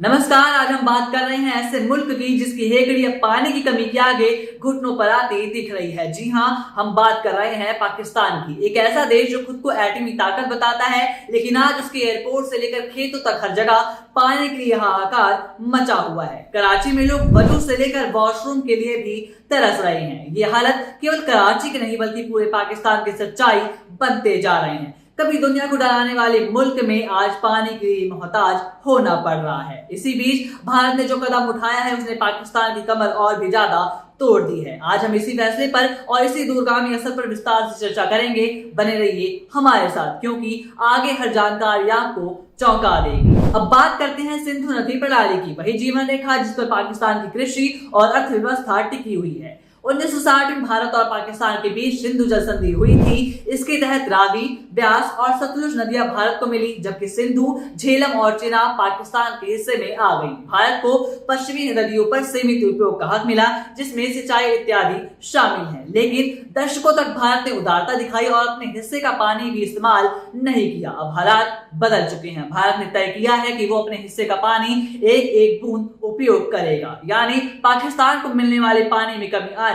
नमस्कार। आज हम बात कर रहे हैं ऐसे मुल्क की जिसकी हेकड़ी अब पानी की कमी के आगे घुटनों पर आती दिख रही है। जी हाँ, हम बात कर रहे हैं पाकिस्तान की। एक ऐसा देश जो खुद को एटमी ताकत बताता है, लेकिन आज उसके एयरपोर्ट से लेकर खेतों तक हर जगह पानी के लिए हाहाकार मचा हुआ है। कराची में लोग वजू से लेकर वॉशरूम के लिए भी तरस रहे हैं। ये हालत केवल कराची की नहीं बल्कि पूरे पाकिस्तान की सच्चाई बनते जा रहे हैं। कभी दुनिया को डराने वाले मुल्क में आज पानी के लिए मोहताज होना पड़ रहा है। इसी बीच भारत ने जो कदम उठाया है उसने पाकिस्तान की कमर और भी ज्यादा तोड़ दी है। आज हम इसी फैसले पर और इसी दूरगामी असर पर विस्तार से चर्चा करेंगे। बने रहिए हमारे साथ, क्योंकि आगे हर जानकारी आपको चौंका देगी। अब बात करते हैं सिंधु नदी प्रणाली की, वही जीवन रेखा जिस पर पाकिस्तान की कृषि और अर्थव्यवस्था टिकी हुई है। 1960 में भारत और पाकिस्तान के बीच सिंधु जल संधि हुई थी। इसके तहत रावी, ब्यास और सतलुज नदियां भारत को मिली, जबकि सिंधु, झेलम और चिनाब पाकिस्तान के हिस्से में आ गई। भारत को पश्चिमी नदियों पर सीमित उपयोग का हक मिला, जिसमें सिंचाई इत्यादि शामिल है। लेकिन दशकों तक भारत ने उदारता दिखाई और अपने हिस्से का पानी भी इस्तेमाल नहीं किया। अब हालात बदल चुके हैं। भारत ने तय किया है कि वो अपने हिस्से का पानी एक एक बूंद उपयोग करेगा, यानी पाकिस्तान को मिलने वाले पानी में कमी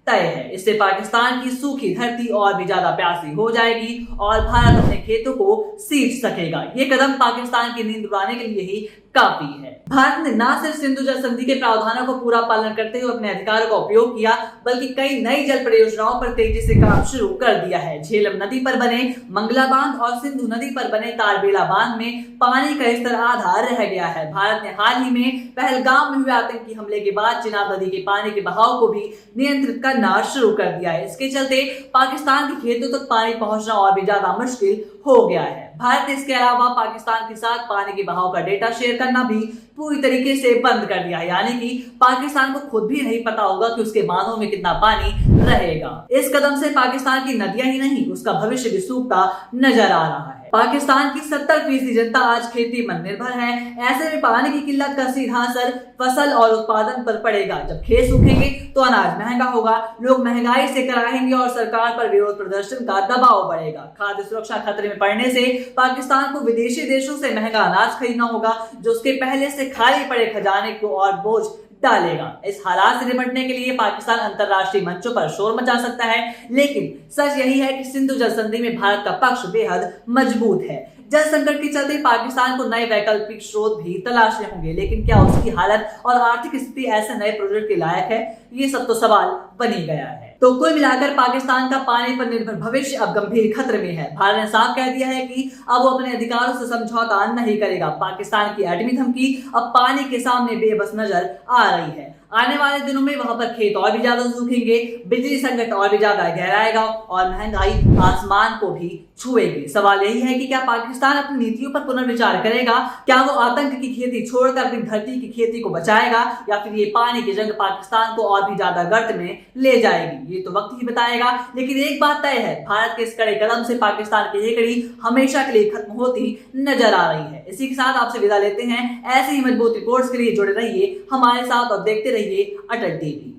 तय है। इससे पाकिस्तान की सूखी धरती और भी ज्यादा प्यासी हो जाएगी और भारत अपने खेतों को सींच सकेगा। ये कदम पाकिस्तान की नींद उड़ाने के लिए ही काफी है। भारत ने न सिर्फ सिंधु जल संधि के प्रावधानों को पूरा पालन करते हुए अपने अधिकारों का उपयोग किया, बल्कि कई नई जल परियोजनाओं पर तेजी से काम शुरू कर दिया है। झेलम नदी पर बने मंगला बांध और सिंधु नदी पर बने तारबेला बांध में पानी का स्तर आधा रह गया है। भारत ने हाल ही में पहलगाम में हुए आतंकी हमले के बाद चिनाब नदी के पानी के बहाव को भी नियंत्रित करना शुरू कर दिया है। इसके चलते पाकिस्तान के खेतों तक पानी पहुंचना और भी ज्यादा मुश्किल हो गया है। भारत ने इसके अलावा पाकिस्तान के साथ पानी के बहाव का डेटा शेयर करना भी पूरी तरीके से बंद कर दिया है, यानी कि पाकिस्तान को खुद भी नहीं पता होगा कि उसके बांधों में कितना पानी रहेगा। इस कदम से पाकिस्तान की नदियां ही नहीं, उसका भविष्य भी सूखता नजर आ रहा है। पाकिस्तान की 70% जनता आज खेती पर निर्भर है। ऐसे में पानी की किल्लत का सीधा असर फसल और उत्पादन पर पड़ेगा। जब खेत सूखेंगे तो अनाज महंगा होगा, लोग महंगाई से कराहेंगे और सरकार पर विरोध प्रदर्शन का दबाव बढ़ेगा। खाद्य सुरक्षा खतरे में पड़ने से पाकिस्तान को विदेशी देशों से महंगा अनाज खरीदना होगा, जो उसके पहले से खाली पड़े खजाने को और बोझ डालेगा। इस हालात से निपटने के लिए पाकिस्तान अंतरराष्ट्रीय मंचों पर शोर मचा सकता है, लेकिन सच यही है कि सिंधु जल संधि में भारत का पक्ष बेहद मजबूत है। जल संकट के चलते पाकिस्तान को नए वैकल्पिक स्रोत भी तलाशने होंगे, लेकिन क्या उसकी हालत और आर्थिक स्थिति ऐसे नए प्रोजेक्ट के लायक है? ये सब तो सवाल बनी गया है। तो कुल मिलाकर पाकिस्तान का पानी पर निर्भर भविष्य अब गंभीर खतरे में है। भारत ने साफ कह दिया है कि अब वो अपने अधिकारों से समझौता नहीं करेगा। पाकिस्तान की एटमी धमकी अब पानी के सामने बेबस नजर आ रही है। आने वाले दिनों में वहां पर खेत और भी ज्यादा सूखेंगे, बिजली संकट और भी ज्यादा गहराएगा और महंगाई आसमान को भी छुएगी। सवाल यही है कि क्या पाकिस्तान अपनी नीतियों पर पुनर्विचार करेगा? क्या वो आतंक की खेती छोड़कर अपनी धरती की खेती को बचाएगा, या फिर ये पानी की जंग पाकिस्तान को और भी ज्यादा गर्त में ले जाएगी? ये तो वक्त ही बताएगा। लेकिन एक बात तय है, भारत के इस कड़े कदम से पाकिस्तान की हेकड़ी हमेशा के लिए खत्म होती नजर आ रही है। इसी के साथ आपसे विदा लेते हैं। ऐसे ही मजबूत रिपोर्ट्स के लिए जुड़े रहिए हमारे साथ और देखते रहिए अटल टीवी।